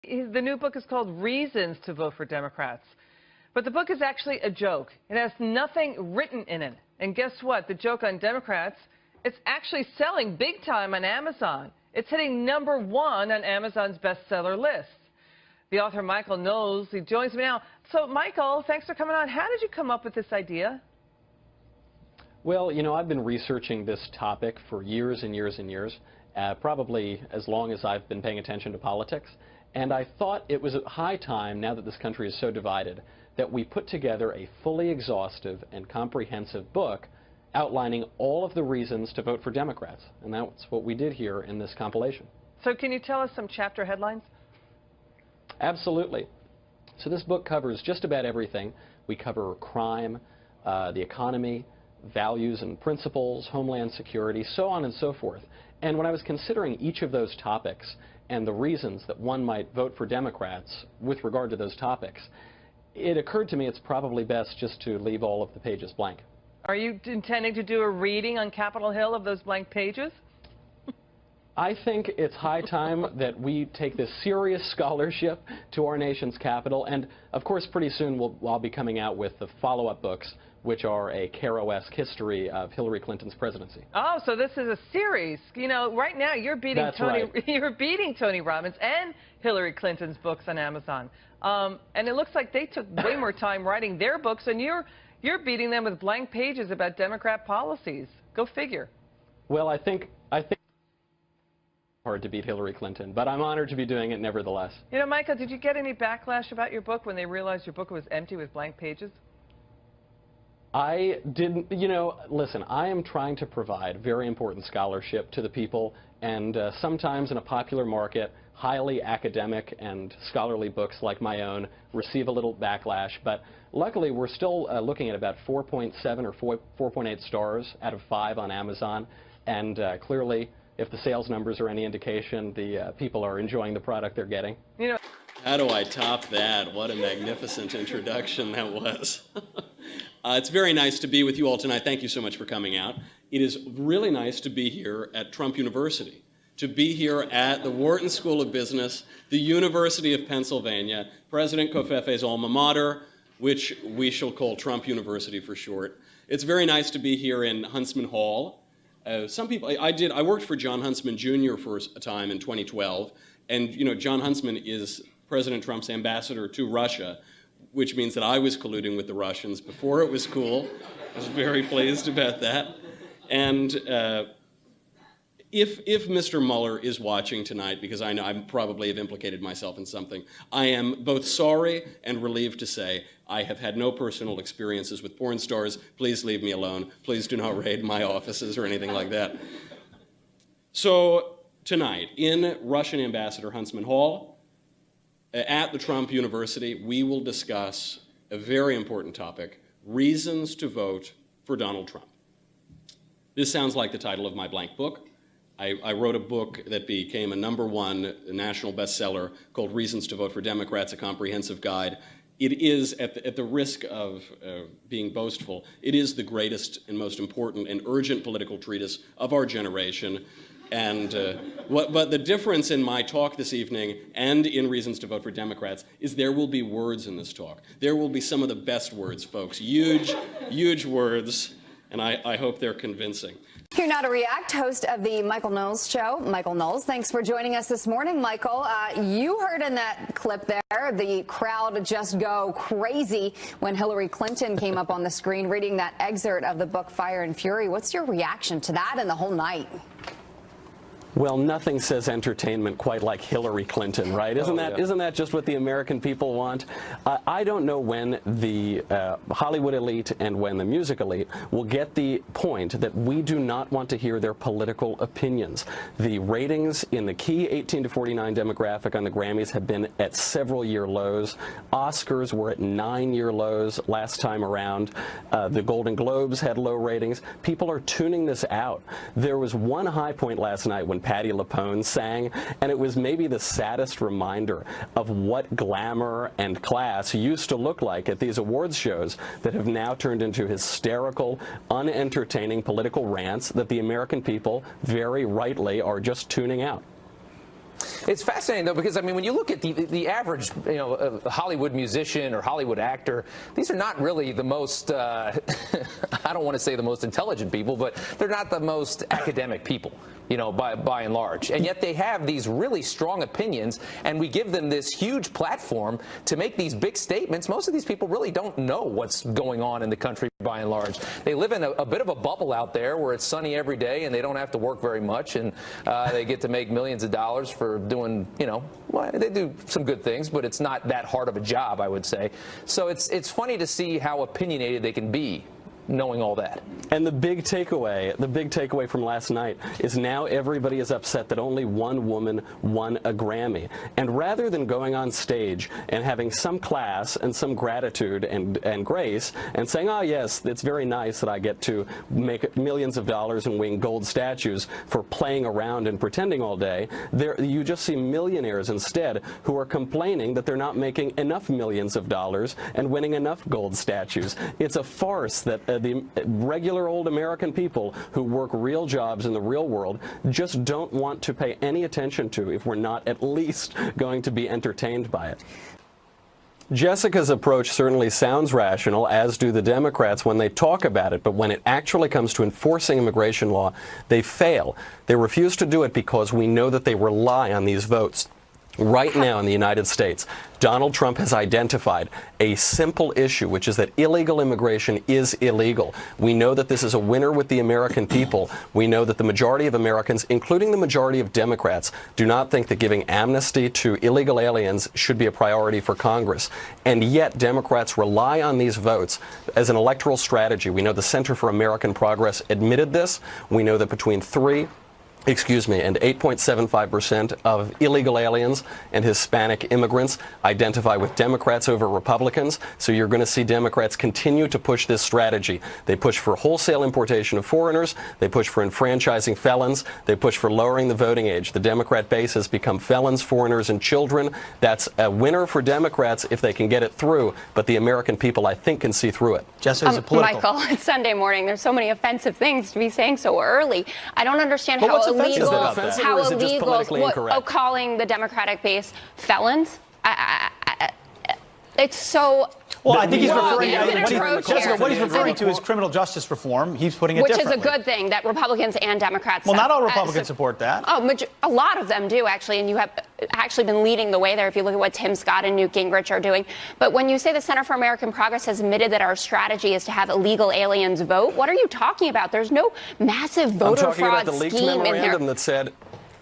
The new book is called Reasons to Vote for Democrats. But the book is actually a joke. It has nothing written in it. And guess what? The joke on Democrats, it's actually selling big time on Amazon. It's hitting #1 on Amazon's bestseller list. The author, Michael Knowles, he joins me now. So, Michael, thanks for coming on. How did you come up with this idea? Well, you know, I've been researching this topic for years and years and years, probably as long as I've been paying attention to politics. And I thought it was high time, now that this country is so divided, that we put together a fully exhaustive and comprehensive book outlining all of the reasons to vote for Democrats. And that's what we did here in this compilation. So can you tell us some chapter headlines? Absolutely. So this book covers just about everything. We cover crime, the economy, values and principles, homeland security, so on and so forth. And when I was considering each of those topics and the reasons that one might vote for Democrats with regard to those topics, it occurred to me it's probably best just to leave all of the pages blank. Are you intending to do a reading on Capitol Hill of those blank pages? I think it's high time that we take this serious scholarship to our nation's capital, and of course pretty soon I'll be coming out with the follow-up books, which are a Caro-esque history of Hillary Clinton's presidency. Oh, so this is a series. You know, right now you're beating you're beating Tony Robbins and Hillary Clinton's books on Amazon. And it looks like they took way more time writing their books, and you're beating them with blank pages about Democrat policies. Go figure. Well, I think it's hard to beat Hillary Clinton, but I'm honored to be doing it nevertheless. You know, Michael, did you get any backlash about your book when they realized your book was empty with blank pages? I didn't, you know, listen, I am trying to provide very important scholarship to the people, and sometimes in a popular market, highly academic and scholarly books like my own receive a little backlash, but luckily we're still looking at about 4.7 or 4.8 stars out of 5 on Amazon, and clearly, if the sales numbers are any indication, the people are enjoying the product they're getting. You know, how do I top that? What a magnificent introduction that was. It's very nice to be with you all tonight. Thank you so much for coming out. It is really nice to be here at Trump University, to be here at the Wharton School of Business, the University of Pennsylvania, President Covfefe's alma mater, which we shall call Trump University for short. It's very nice to be here in Huntsman Hall. Some people, I worked for John Huntsman Jr. for a time in 2012, and you know, John Huntsman is President Trump's ambassador to Russia, which means that I was colluding with the Russians before it was cool. I was very pleased about that. And if Mr. Mueller is watching tonight, because I know I probably have implicated myself in something, I am both sorry and relieved to say I have had no personal experiences with porn stars. Please leave me alone. Please do not raid my offices or anything like that. So tonight, in Russian Ambassador Huntsman Hall, at the Trump University, we will discuss a very important topic, reasons to vote for Donald Trump. This sounds like the title of my blank book. I wrote a book that became a #1 national bestseller called Reasons to Vote for Democrats, a Comprehensive Guide. It is, at the risk of being boastful, it is the greatest and most important and urgent political treatise of our generation. And but the difference in my talk this evening and in Reasons to Vote for Democrats is there will be words in this talk. There will be some of the best words, folks. Huge, huge words, and I hope they're convincing. Here now to react, host of the Michael Knowles Show, Michael Knowles. Thanks for joining us this morning, Michael. You heard in that clip there the crowd just go crazy when Hillary Clinton came up on the screen reading that excerpt of the book Fire and Fury. What's your reaction to that and the whole night? Well, nothing says entertainment quite like Hillary Clinton, right? Isn't that just what the American people want? I don't know when the Hollywood elite and when the music elite will get the point that we do not want to hear their political opinions. The ratings in the key 18 to 49 demographic on the Grammys have been at several-year lows. Oscars were at 9-year lows last time around. The Golden Globes had low ratings. People are tuning this out. There was one high point last night when Patti LuPone sang, and it was maybe the saddest reminder of what glamour and class used to look like at these awards shows that have now turned into hysterical, unentertaining political rants that the American people very rightly are just tuning out. It's fascinating, though, because, I mean, when you look at the average, Hollywood musician or Hollywood actor, these are not really the most, I don't want to say the most intelligent people, but they're not the most academic people, by and large. And yet they have these really strong opinions, and we give them this huge platform to make these big statements. Most of these people really don't know what's going on in the country, by and large. They live in a bit of a bubble out there where it's sunny every day, and they don't have to work very much, and they get to make millions of dollars for doing, well, they do some good things, but it's not that hard of a job, I would say. So it's funny to see how opinionated they can be, knowing all that. And the big takeaway from last night is now everybody is upset that only one woman won a Grammy. And rather than going on stage and having some class and some gratitude and grace and saying, oh yes, it's very nice that I get to make millions of dollars and win gold statues for playing around and pretending all day, you just see millionaires instead who are complaining that they're not making enough millions of dollars and winning enough gold statues. It's a farce that the regular old American people who work real jobs in the real world just don't want to pay any attention to if we're not at least going to be entertained by it. Jessica's approach certainly sounds rational, as do the Democrats when they talk about it, but when it actually comes to enforcing immigration law, they fail. They refuse to do it because we know that they rely on these votes. Right now in the United States, Donald Trump has identified a simple issue, which is that illegal immigration is illegal. We know that this is a winner with the American people. We know that the majority of Americans, including the majority of Democrats, do not think that giving amnesty to illegal aliens should be a priority for Congress. And yet Democrats rely on these votes as an electoral strategy. We know the Center for American Progress admitted this. We know that between 8.75% of illegal aliens and Hispanic immigrants identify with Democrats over Republicans. So you're going to see Democrats continue to push this strategy. They push for wholesale importation of foreigners. They push for enfranchising felons. They push for lowering the voting age. The Democrat base has become felons, foreigners, and children. That's a winner for Democrats if they can get it through. But the American people, I think, can see through it. Jessica's a political. Michael, it's Sunday morning. There's so many offensive things to be saying so early. I don't understand how illegal, calling the Democratic base felons. It's so. Well, I think he's referring what he's referring to is criminal justice reform. He's putting it differently. Which is a good thing that Republicans and Democrats. Well, not all Republicans support that. Oh, a lot of them do, actually, and you have actually been leading the way there if you look at what Tim Scott and Newt Gingrich are doing. But when you say the Center for American Progress has admitted that our strategy is to have illegal aliens vote, what are you talking about? There's no massive voter fraud scheme in there. I'm talking about the leaked memorandum that said.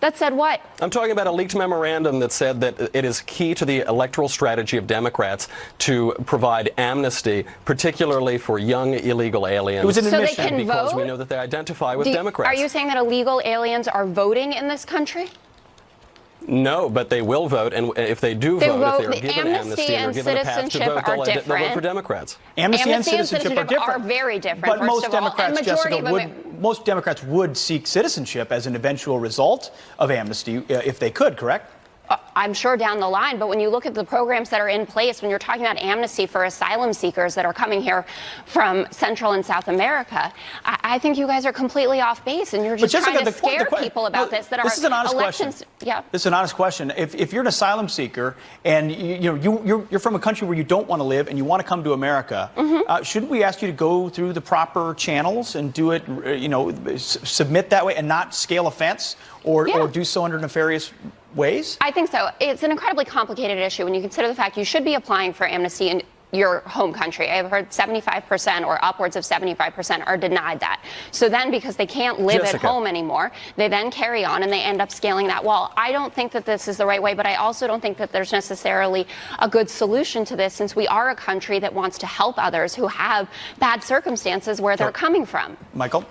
That said what? I'm talking about a leaked memorandum that said that it is key to the electoral strategy of Democrats to provide amnesty, particularly for young illegal aliens. It was an admission. So they can because vote? we know that they identify with Democrats. Are you saying that illegal aliens are voting in this country? No, but they will vote, and if they do vote, if they are given amnesty and are given a path to vote, they'll vote for Democrats. Amnesty and citizenship are different. Are very different. But most Democrats, Jessica, most Democrats would seek citizenship as an eventual result of amnesty if they could, correct? I'm sure down the line, but when you look at the programs that are in place, when you're talking about amnesty for asylum seekers that are coming here from Central and South America, I think you guys are completely off base, and you're just trying to scare people about this. This is an honest question. Yeah. This is an honest question. If you're an asylum seeker and you're from a country where you don't want to live and you want to come to America, shouldn't we ask you to go through the proper channels and do it, submit that way and not scale a fence or do so under nefarious ways? I think so. It's an incredibly complicated issue when you consider the fact you should be applying for amnesty in your home country. I've heard 75% or upwards of 75% are denied that. So then because they can't live at home anymore, they then carry on and they end up scaling that wall. I don't think that this is the right way, but I also don't think that there's necessarily a good solution to this, since we are a country that wants to help others who have bad circumstances where they're coming from. Michael?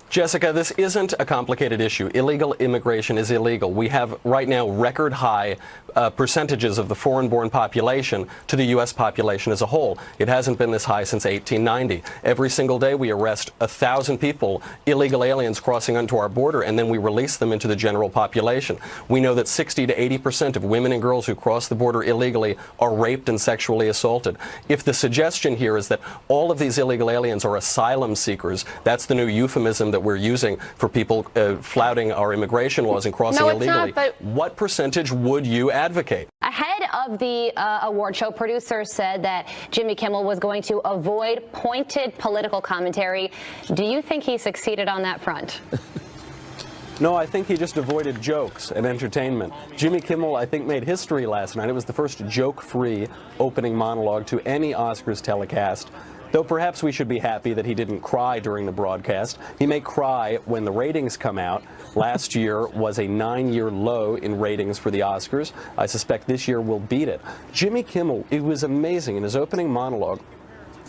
Jessica, this isn't a complicated issue. Illegal immigration is illegal. We have right now record high percentages of the foreign-born population to the U.S. population as a whole. It hasn't been this high since 1890. Every single day we arrest 1,000 people, illegal aliens crossing onto our border, and then we release them into the general population. We know that 60 to 80% of women and girls who cross the border illegally are raped and sexually assaulted. If the suggestion here is that all of these illegal aliens are asylum seekers, that's the new euphemism that that we're using for people flouting our immigration laws and crossing illegally. Not, but what percentage would you advocate? Ahead of the award show, producers said that Jimmy Kimmel was going to avoid pointed political commentary. Do you think he succeeded on that front? No, I think he just avoided jokes and entertainment. Jimmy Kimmel, I think, made history last night. It was the first joke-free opening monologue to any Oscars telecast. Though perhaps we should be happy that he didn't cry during the broadcast. He may cry when the ratings come out. Last year was a 9-year low in ratings for the Oscars. I suspect this year will beat it. Jimmy Kimmel, it was amazing in his opening monologue.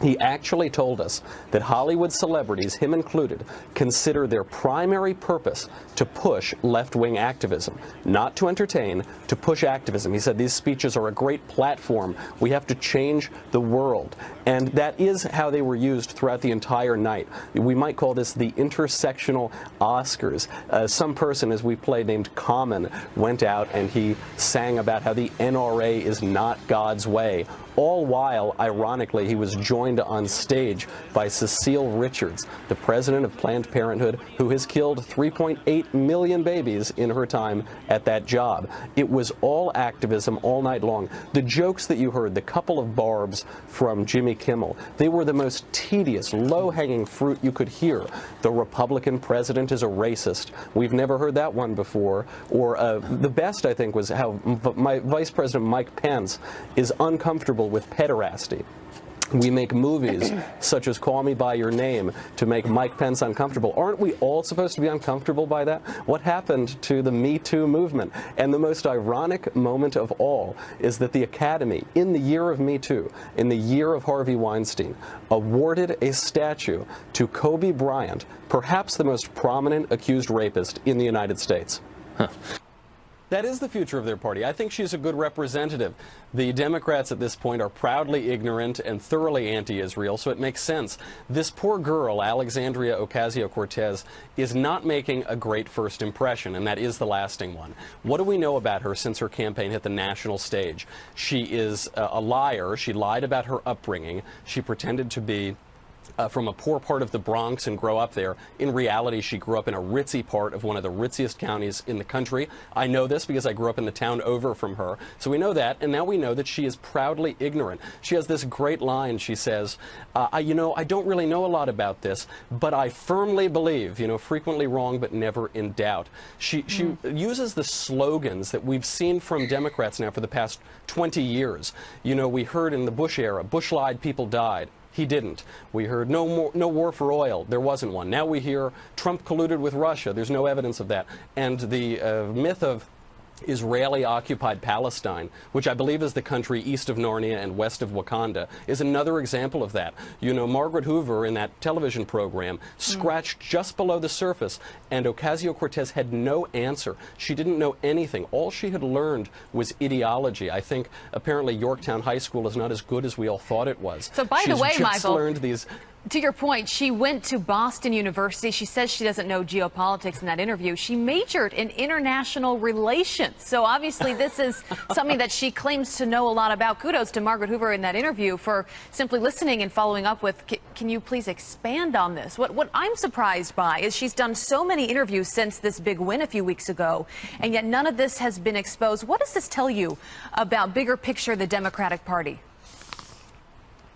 He actually told us that Hollywood celebrities, him included, consider their primary purpose to push left-wing activism, not to entertain, to push activism. He said these speeches are a great platform. We have to change the world. And that is how they were used throughout the entire night. We might call this the intersectional Oscars. Some person, as we played, named Common, went out and he sang about how the NRA is not God's way. All while, ironically, he was joined on stage by Cecile Richards, the president of Planned Parenthood, who has killed 3.8 million babies in her time at that job. It was all activism all night long. The jokes that you heard, the couple of barbs from Jimmy Kimmel, they were the most tedious, low-hanging fruit you could hear. The Republican president is a racist. We've never heard that one before. Or the best, I think, was how Vice President Mike Pence is uncomfortable with pederasty. We make movies such as Call Me By Your Name to make Mike Pence uncomfortable. Aren't we all supposed to be uncomfortable by that? What happened to the Me Too movement? And the most ironic moment of all is that the Academy, in the year of Me Too, in the year of Harvey Weinstein, awarded a statue to Kobe Bryant, perhaps the most prominent accused rapist in the United States. Huh. That is the future of their party. I think she's a good representative. The Democrats at this point are proudly ignorant and thoroughly anti-Israel, so it makes sense. This poor girl, Alexandria Ocasio-Cortez, is not making a great first impression, and that is the lasting one. What do we know about her since her campaign hit the national stage? She is a liar. She lied about her upbringing. She pretended to be from a poor part of the Bronx and grow up there. In reality, she grew up in a ritzy part of one of the ritziest counties in the country. I know this because I grew up in the town over from her. So we know that, and now we know that she is proudly ignorant. She has this great line. She says, I don't really know a lot about this, but I firmly believe, frequently wrong but never in doubt. She uses the slogans that we've seen from Democrats now for the past 20 years. We heard in the Bush era, Bush lied, people died. He didn't. We heard no war for oil. There wasn't one. Now we hear Trump colluded with Russia. There's no evidence of that. And the myth of Israeli-occupied Palestine, which I believe is the country east of Narnia and west of Wakanda, is another example of that. Margaret Hoover in that television program scratched just below the surface, and Ocasio-Cortez had no answer. She didn't know anything. All she had learned was ideology. I think apparently Yorktown High School is not as good as we all thought it was. So by the way, Michael, learned these. To your point, she went to Boston University. She says she doesn't know geopolitics in that interview. She majored in international relations. So obviously this is something that she claims to know a lot about. Kudos to Margaret Hoover in that interview for simply listening and following up with, can you please expand on this? What I'm surprised by is she's done so many interviews since this big win a few weeks ago, and yet none of this has been exposed. What does this tell you about bigger picture the Democratic Party?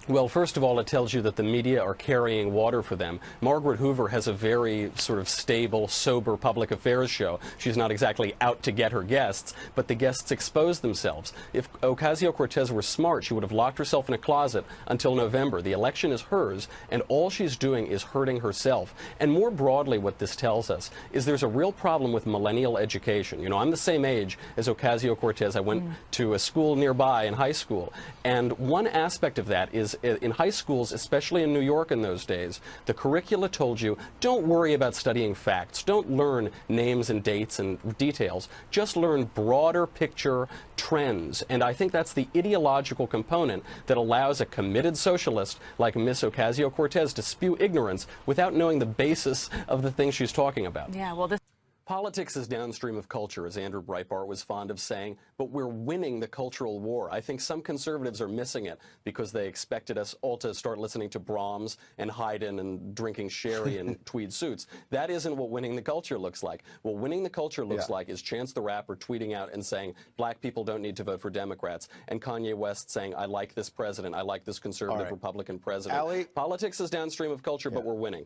Well, first of all, it tells you that the media are carrying water for them. Margaret Hoover has a very sort of stable, sober public affairs show. She's not exactly out to get her guests, but the guests expose themselves. If Ocasio-Cortez were smart, she would have locked herself in a closet until November. The election is hers, and all she's doing is hurting herself. And more broadly, what this tells us is there's a real problem with millennial education. I'm the same age as Ocasio-Cortez. I went to a school nearby in high school, and one aspect of that is in high schools, especially in New York in those days, the curricula told you, don't worry about studying facts. Don't learn names and dates and details. Just learn broader picture trends. And I think that's the ideological component that allows a committed socialist like Miss Ocasio-Cortez to spew ignorance without knowing the basis of the things she's talking about. Yeah, well, this Politics is downstream of culture, as Andrew Breitbart was fond of saying, but we're winning the cultural war. I think some conservatives are missing it because they expected us all to start listening to Brahms and Haydn and drinking sherry and tweed suits. That isn't what winning the culture looks like. What winning the culture looks like is Chance the Rapper tweeting out and saying, black people don't need to vote for Democrats, and Kanye West saying, I like this president, I like this conservative Republican president. Allie? Politics is downstream of culture, but we're winning.